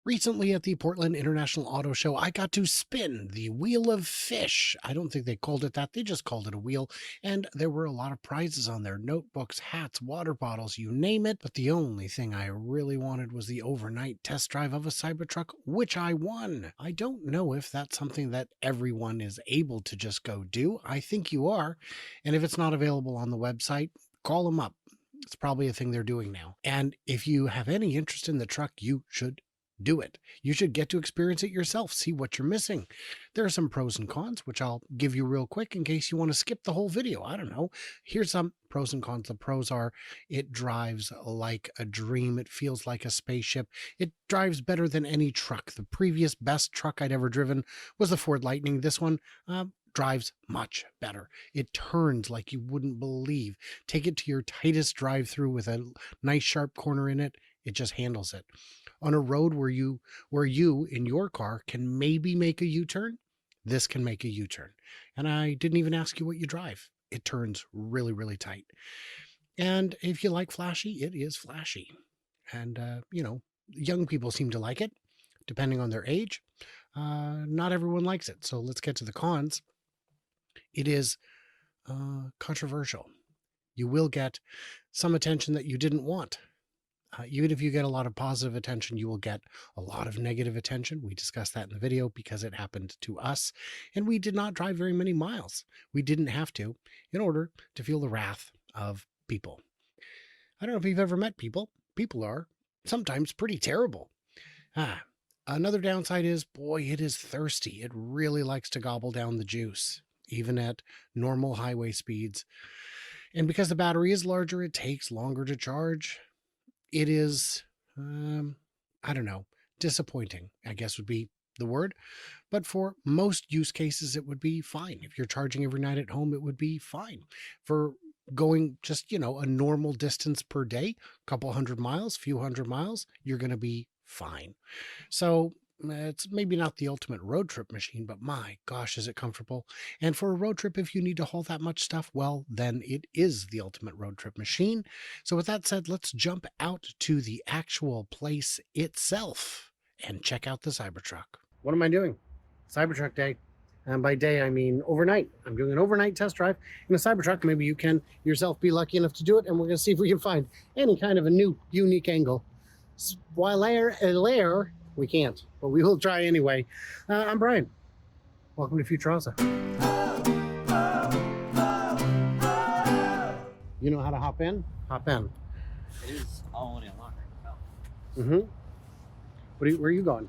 Recently at the Portland International Auto Show, I got to spin the Wheel of Fish. I don't think they called it that. They just called it a wheel. And there were a lot of prizes on there: notebooks, hats, water bottles, you name it. But the only thing I really wanted was the overnight test drive of a Cybertruck, which I won. I don't know if that's something that everyone is able to just go do. I think you are. And if it's not available on the website, call them up. It's probably a thing they're doing now. And if you have any interest in the truck, you should do it. You should get to experience it yourself, see what you're missing. There are some pros and cons, which I'll give you real quick in case you want to skip the whole video. I don't know. Here's some pros and cons. The pros are it drives like a dream. It feels like a spaceship. It drives better than any truck. The previous best truck I'd ever driven was the Ford Lightning. This one, drives much better. It turns like you wouldn't believe. Take it to your tightest drive-through with a nice sharp corner in it. It just handles it. On a road where you in your car can maybe make a U-turn, this can make a U-turn. And I didn't even ask you what you drive. It turns really, really tight. And if you like flashy, it is flashy. And, young people seem to like it, depending on their age. Not everyone likes it. So let's get to the cons. It is controversial. You will get some attention that you didn't want. Even if you get a lot of positive attention, you will get a lot of negative attention. We discussed that in the video because it happened to us, and we did not drive very many miles. We didn't have to in order to feel the wrath of people. I don't know if you've ever met people. People are sometimes pretty terrible. Another downside is, boy, it is thirsty. It really likes to gobble down the juice, even at normal highway speeds. And because the battery is larger, it takes longer to charge. It is, I don't know, disappointing, I guess would be the word. But for most use cases, it would be fine. If you're charging every night at home, it would be fine. For going just, a normal distance per day, a couple hundred miles, few hundred miles, you're going to be fine. So it's maybe not the ultimate road trip machine, but my gosh, is it comfortable. And for a road trip, if you need to haul that much stuff, well, then it is the ultimate road trip machine. So with that said, let's jump out to the actual place itself and check out the Cybertruck. What am I doing? Cybertruck day. And by day, I mean overnight. I'm doing an overnight test drive in a Cybertruck. Maybe you can yourself be lucky enough to do it, and we're going to see if we can find any kind of a new, unique angle. While air, we can't, but we will try anyway. I'm Brian. Welcome to Futurosa. You know how to hop in? Hop in. It is already unlocked. Mm-hmm. Where are you going?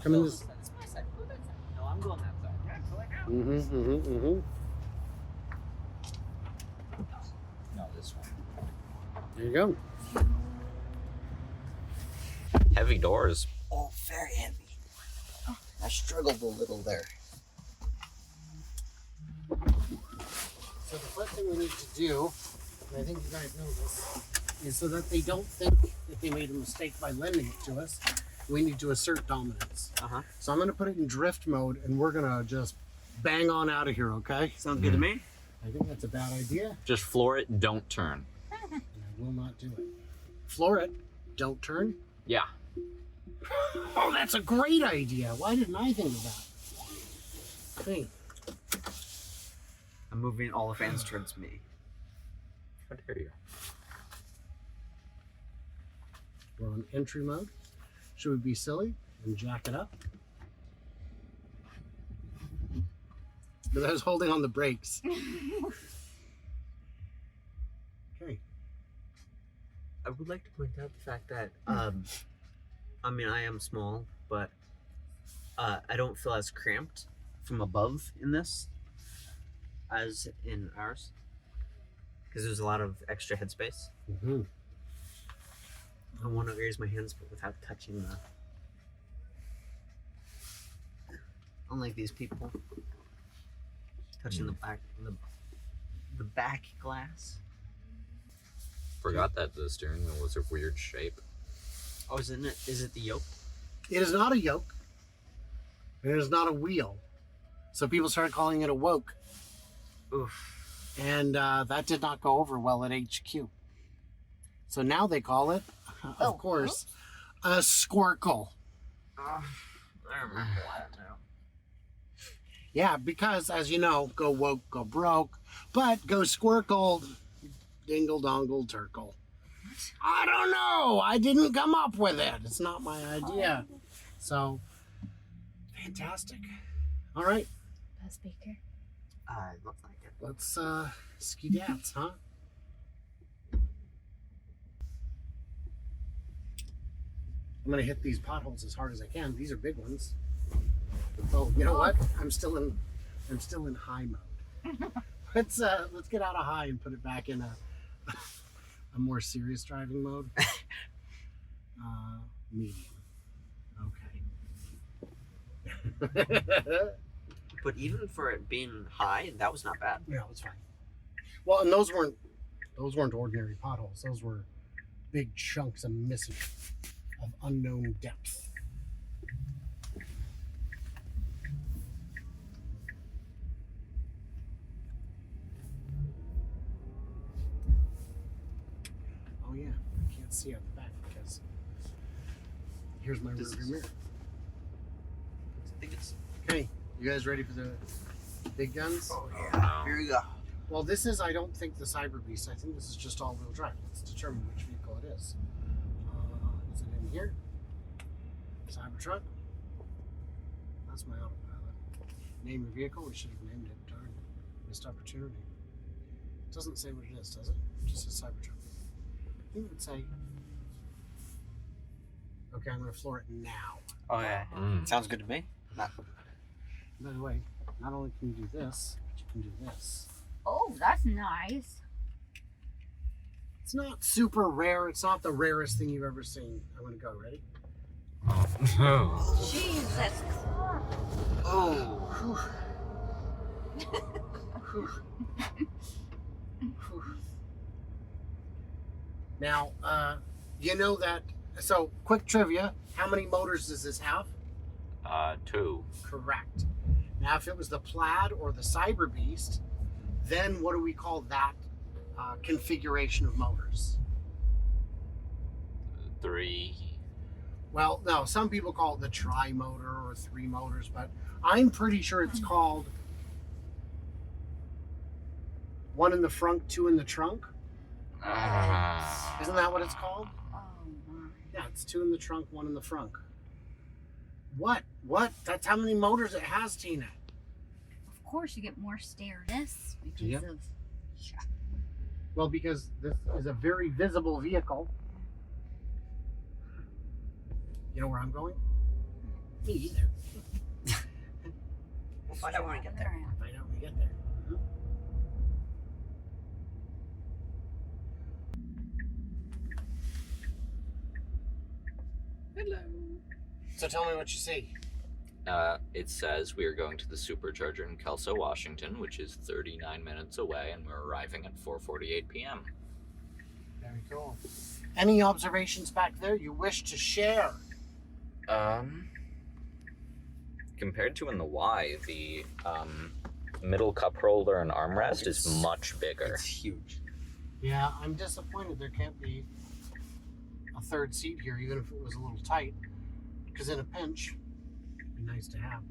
Come in this. That's my side. Go that side. No, I'm going that side. Yeah, go right now. No, this one. There you go. Heavy doors. Oh, very heavy. I struggled a little there. So the first thing we need to do, and I think you guys know this, is so that they don't think that they made a mistake by lending it to us, we need to assert dominance. So I'm going to put it in drift mode, and we're going to just bang on out of here, okay? Sounds good to me. I think that's a bad idea. Just floor it, don't turn. And I will not do it. Floor it, don't turn. Yeah. Oh, that's a great idea. Why didn't I think of that? Hey. I'm moving all the fans towards me. How dare you? We're on entry mode. Should we be silly and jack it up? Because I was holding on the brakes. Okay. I would like to point out the fact that, I mean, I am small, but I don't feel as cramped from above in this as in ours, because there's a lot of extra headspace. Mm-hmm. I want to raise my hands, but without touching the. Unlike these people, touching the back glass. Forgot that the steering wheel was a weird shape. Oh, isn't it? Is it the yoke? It is not a yoke. It is not a wheel. So people started calling it a woke. Oof. And that did not go over well at HQ. So now they call it, of course, a squircle. I remember that now. Yeah, because as you know, go woke, go broke, but go squircle, dingle dongle turkle. I don't know. I didn't come up with it. It's not my idea. So, fantastic. All right, Buzz Baker. Looks like it. let's ski-dats, huh? I'm gonna hit these potholes as hard as I can. These are big ones. Oh, you know what? I'm still in high mode. Let's get out of high and put it back in a more serious driving mode. Medium. Okay. But even for it being high, that was not bad. Yeah, it was fine. Well, and those weren't ordinary potholes. Those were big chunks of missing of unknown depth. Oh yeah, I can't see out the back because here's my rearview mirror. I think it's. Okay, you guys ready for the big guns? Oh yeah. Here we go. Well, this is, I don't think, the Cyber Beast. I think this is just all-wheel drive. Let's determine which vehicle it is. Is it in here? Cybertruck? That's my autopilot. Name your vehicle? We should have named it. Darn. Missed opportunity. It doesn't say what it is, does it? It just says Cybertruck. I think it would say... Okay, I'm going to floor it now. Oh yeah. Sounds good to me. By the way, not only can you do this, but you can do this. Oh, that's nice. It's not super rare. It's not the rarest thing you've ever seen. I'm going to go. Ready? Oh. Jesus Christ. Oh. Now, you know that. So, quick trivia: how many motors does this have? 2. Correct. Now, if it was the Plaid or the Cyber Beast, then what do we call that configuration of motors? 3. Well, no, some people call it the tri-motor or 3 motors, but I'm pretty sure it's called 1 in the front, 2 in the trunk. Isn't that what it's called? Oh my. Yeah, it's 2 in the trunk, 1 in the front. What? What? That's how many motors it has, Tina. Of course, you get more stairness because Yep. of. Well, because this is a very visible vehicle. You know where I'm going? Me either. We'll find out when we get there. Find out when we get there. Hello. So tell me what you see. It says we are going to the supercharger in Kelso, Washington, which is 39 minutes away, and we're arriving at 4:48 p.m. Very cool. Any observations back there you wish to share? Compared to in the Y, the middle cup holder and armrest is much bigger. It's huge. Yeah, I'm disappointed there can't be a third seat here, even if it was a little tight. Because in a pinch, it'd be nice to have.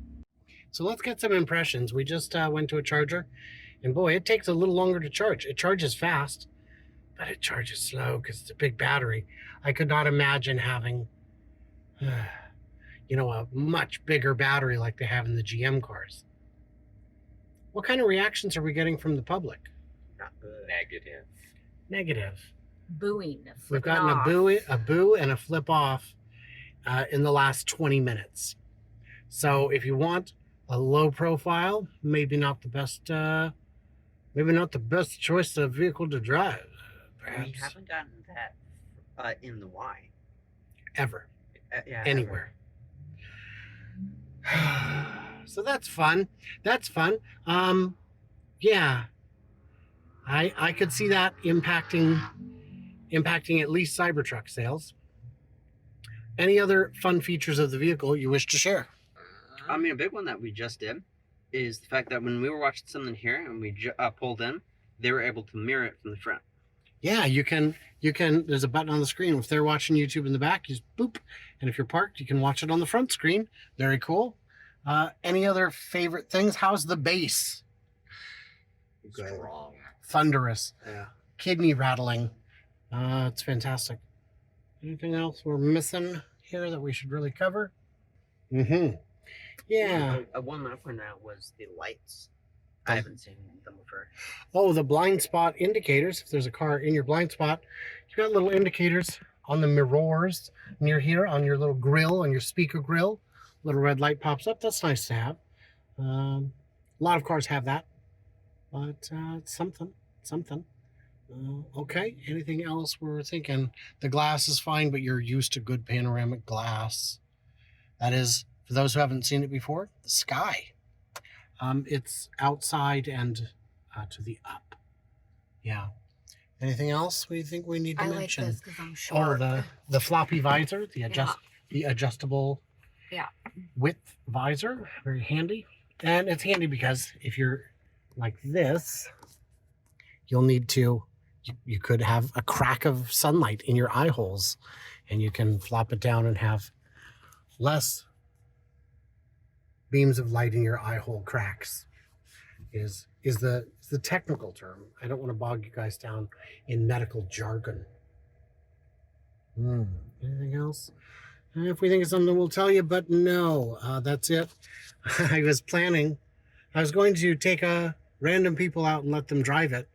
So let's get some impressions. We just went to a charger, and boy, it takes a little longer to charge. It charges fast, but it charges slow because it's a big battery. I could not imagine having, a much bigger battery like they have in the GM cars. What kind of reactions are we getting from the public? Not good. Negative. Negative. Booing. We've gotten a boo and a flip off in the last 20 minutes. So if you want a low profile, maybe not the best choice of vehicle to drive. Perhaps We haven't gotten that in the Y. ever Yeah. anywhere. So that's fun. That's fun. Yeah, I could see that impacting at least Cybertruck sales. Any other fun features of the vehicle you wish to share? I mean, a big one that we just did is the fact that when we were watching something here and we pulled in, they were able to mirror it from the front. Yeah, you can. There's a button on the screen. If they're watching YouTube in the back, you just boop, and if you're parked, you can watch it on the front screen. Very cool. Any other favorite things? How's the bass? Good. Strong. Thunderous. Yeah. Kidney rattling. It's fantastic. Anything else we're missing here that we should really cover? Mm-hmm. Yeah. One that I pointed out was the lights. I haven't seen them before. Oh, the blind spot indicators. If there's a car in your blind spot, you've got little indicators on the mirrors near here on your little grill, on your speaker grill. Little red light pops up. That's nice to have. A lot of cars have that, but it's something. Okay. Anything else we're thinking? The glass is fine, but you're used to good panoramic glass. That is, for those who haven't seen it before, the sky. It's outside and to the up. Yeah. Anything else we think we need to mention? I like this because I'm short. Oh, the floppy visor, the adjustable Yeah. width visor, very handy. And it's handy because if you're like this, you'll need to. You could have a crack of sunlight in your eye holes, and you can flop it down and have less beams of light in your eye hole cracks. Is the technical term. I don't want to bog you guys down in medical jargon. Anything else? If we think of something, we'll tell you, but no, that's it. I was going to take random people out and let them drive it,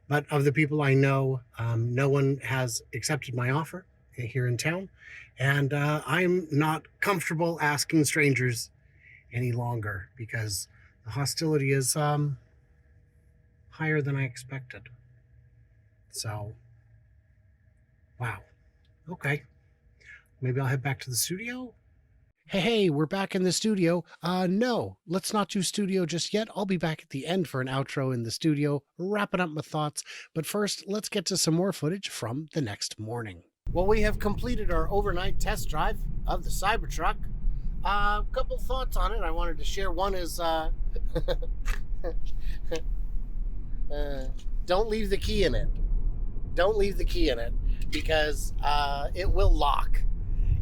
but of the people I know, no one has accepted my offer here in town, and I'm not comfortable asking strangers any longer because the hostility is higher than I expected. So, wow. Okay. Maybe I'll head back to the studio. Hey, we're back in the studio. No, let's not do studio just yet. I'll be back at the end for an outro in the studio, wrapping up my thoughts. But first, let's get to some more footage from the next morning. Well, we have completed our overnight test drive of the Cybertruck. A couple thoughts on it I wanted to share. One is, don't leave the key in it. Don't leave the key in it because it will lock.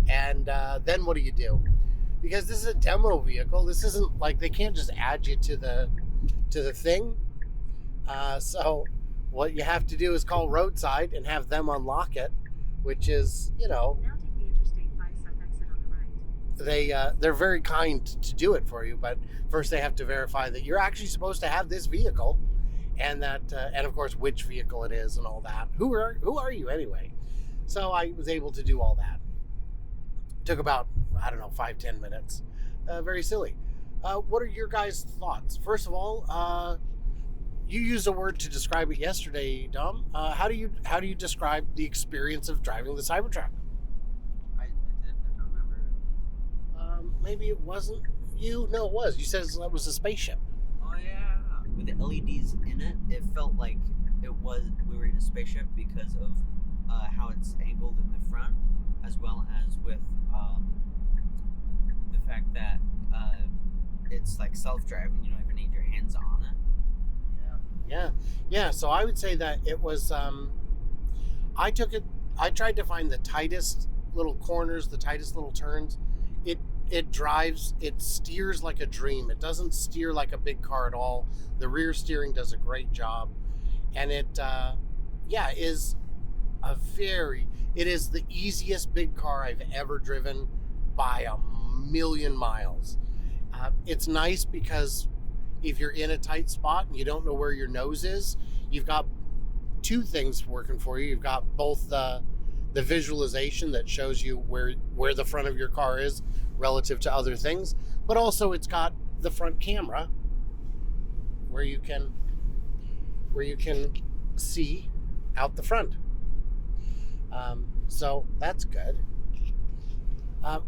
And then what do? Because this is a demo vehicle. This isn't like they can't just add you to the thing. So what you have to do is call roadside and have them unlock it, which is, Now take the Interstate 5 South exit on the right. they're very kind to do it for you, but first they have to verify that you're actually supposed to have this vehicle, and that and of course which vehicle it is and all that. Who are you anyway? So I was able to do all that. Took about, I don't know, 5-10 minutes. Very silly. What are your guys' thoughts? First of all, you used a word to describe it yesterday, Dom. How do you describe the experience of driving the Cybertruck? I don't remember. Maybe it wasn't you. No, it was. You said it was a spaceship. Oh yeah. With the LEDs in it, it felt like we were in a spaceship because of how it's angled in the front, as well as with the fact that it's like self-driving. You don't even need your hands on it. Yeah. So I would say that it was. I tried to find the tightest little corners, the tightest little turns. It drives. It steers like a dream. It doesn't steer like a big car at all. The rear steering does a great job, and it is the easiest big car I've ever driven by a million miles. It's nice because if you're in a tight spot and you don't know where your nose is, you've got two things working for you. You've got both the visualization that shows you where the front of your car is relative to other things, but also it's got the front camera where you can see out the front. So that's good. How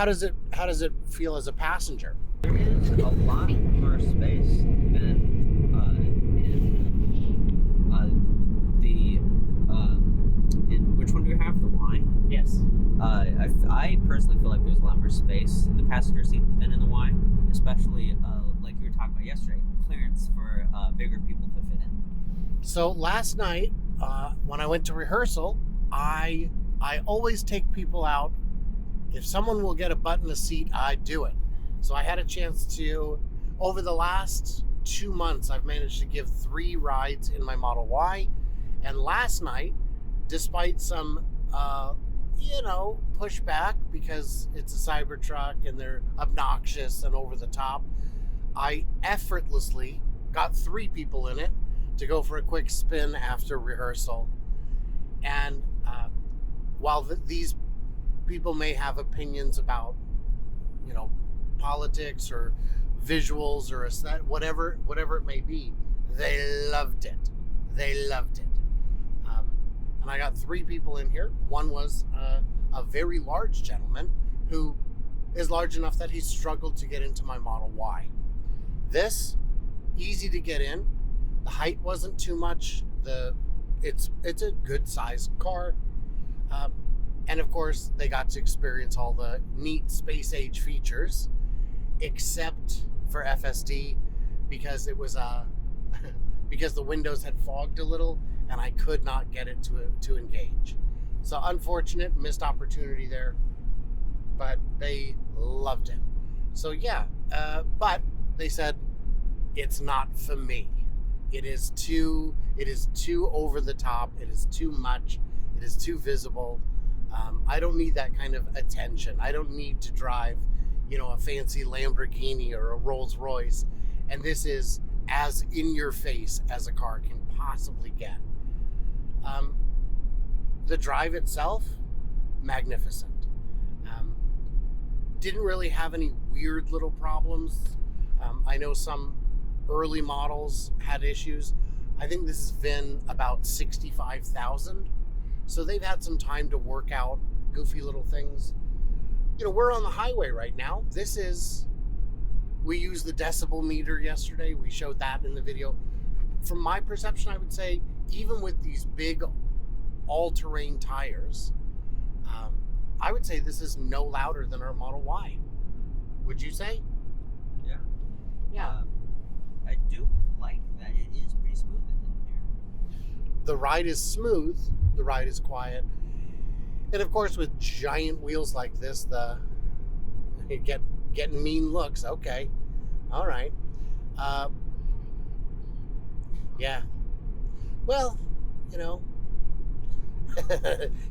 does it feel as a passenger? There is a lot more space than in which one do you have? The Y? Yes. I personally feel like there's a lot more space in the passenger seat than in the Y, especially like you were talking about yesterday, clearance for bigger people to fit in. So last night when I went to rehearsal, I always take people out. If someone will get a butt in the seat, I do it. So I had a chance to, over the last 2 months, I've managed to give 3 rides in my Model Y. And last night, despite some, pushback because it's a Cybertruck and they're obnoxious and over the top, I effortlessly got 3 people in it to go for a quick spin after rehearsal. And while these people may have opinions about, politics or visuals or aesthetic, whatever it may be, they loved it. And I got 3 people in here. One was a very large gentleman who is large enough that he struggled to get into my Model Y. This, easy to get in. The height wasn't too much. It's a good sized car. And of course, they got to experience all the neat space age features, except for FSD, because it was because the windows had fogged a little, and I could not get it to engage. So unfortunate, missed opportunity there, but they loved it. So yeah, but they said it's not for me. It is too over the top. It is too much. It is too visible. I don't need that kind of attention. I don't need to drive, a fancy Lamborghini or a Rolls Royce. And this is as in your face as a car can possibly get. The drive itself, magnificent. Didn't really have any weird little problems. I know some early models had issues. I think this has been about 65,000. So they've had some time to work out goofy little things. We're on the highway right now. We used the decibel meter yesterday. We showed that in the video. From my perception, I would say, even with these big all-terrain tires, I would say this is no louder than our Model Y. Would you say? Yeah. Yeah. I do like that it is pretty smooth in here. The ride is smooth. The ride is quiet. And of course, with giant wheels like this, you getting mean looks. Okay. All right. Yeah. Well,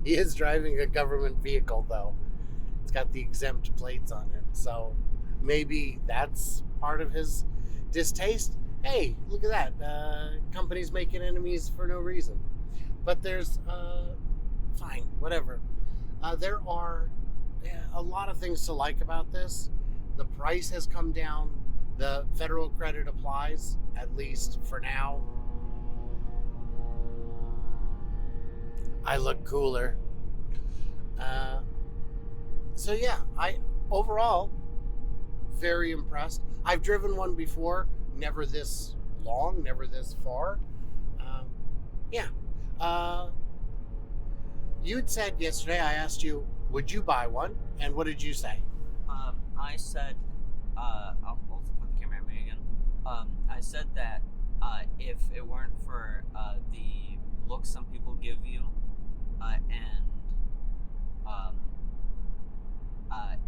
he is driving a government vehicle, though. It's got the exempt plates on it. So maybe that's part of his distaste. Hey, look at that. Companies making enemies for no reason. But there's, fine, whatever. There are a lot of things to like about this. The price has come down. The federal credit applies, at least for now. I look cooler. So yeah, overall, very impressed. I've driven one before, never this long, never this far. Yeah. You'd said yesterday, I asked you, would you buy one? And what did you say? I said, I'll put the camera at me again. I said that if it weren't for the look some people give you, and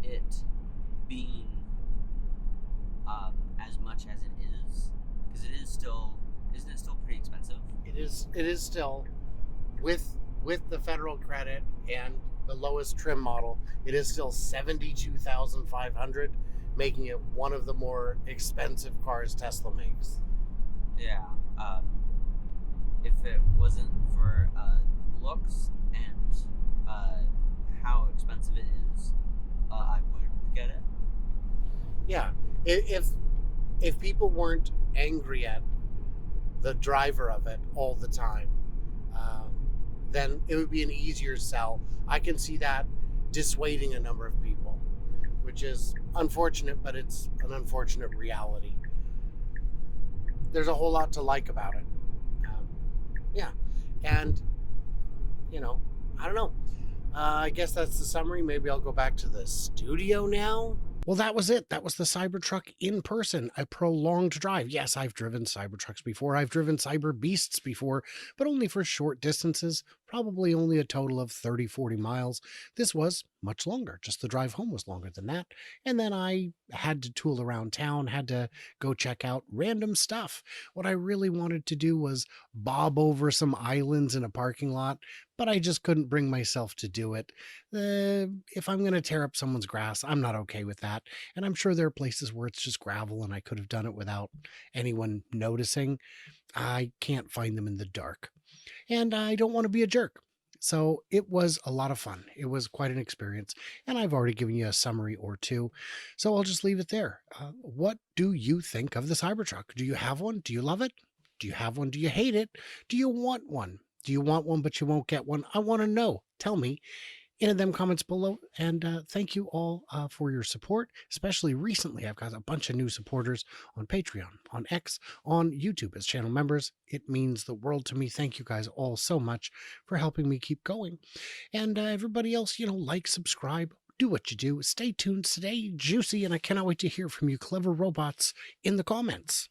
it being as much as it is, because it is still, isn't it still pretty expensive? It is still, with the federal credit and the lowest trim model, it is still $72,500, making it one of the more expensive cars Tesla makes. Yeah. If it wasn't for looks and how expensive it is, I would get it. Yeah. If people weren't angry at the driver of it all the time, then it would be an easier sell. I can see that dissuading a number of people, which is unfortunate, but it's an unfortunate reality. There's a whole lot to like about it. Yeah. And, I don't know. I guess that's the summary. Maybe I'll go back to the studio now. Well, that was it. That was the Cybertruck in person, a prolonged drive. Yes, I've driven Cybertrucks before. I've driven Cyber Beasts before, but only for short distances, probably only a total of 30, 40 miles. This was much longer. Just the drive home was longer than that. And then I had to tool around town, had to go check out random stuff. What I really wanted to do was bob over some islands in a parking lot, but I just couldn't bring myself to do it. If I'm going to tear up someone's grass, I'm not okay with that. And I'm sure there are places where it's just gravel and I could have done it without anyone noticing. I can't find them in the dark. And I don't want to be a jerk. So it was a lot of fun. It was quite an experience. And I've already given you a summary or two. So I'll just leave it there. What do you think of the Cybertruck? Do you have one? Do you love it? Do you have one? Do you hate it? Do you want one? Do you want one, but you won't get one? I want to know. Tell me in them comments below. And thank you all for your support, especially recently. I've got a bunch of new supporters on Patreon, on X, on YouTube as channel members. It means the world to me. Thank you guys all so much for helping me keep going. And everybody else, like, subscribe, do what you do. Stay tuned. Stay juicy. And I cannot wait to hear from you clever robots in the comments.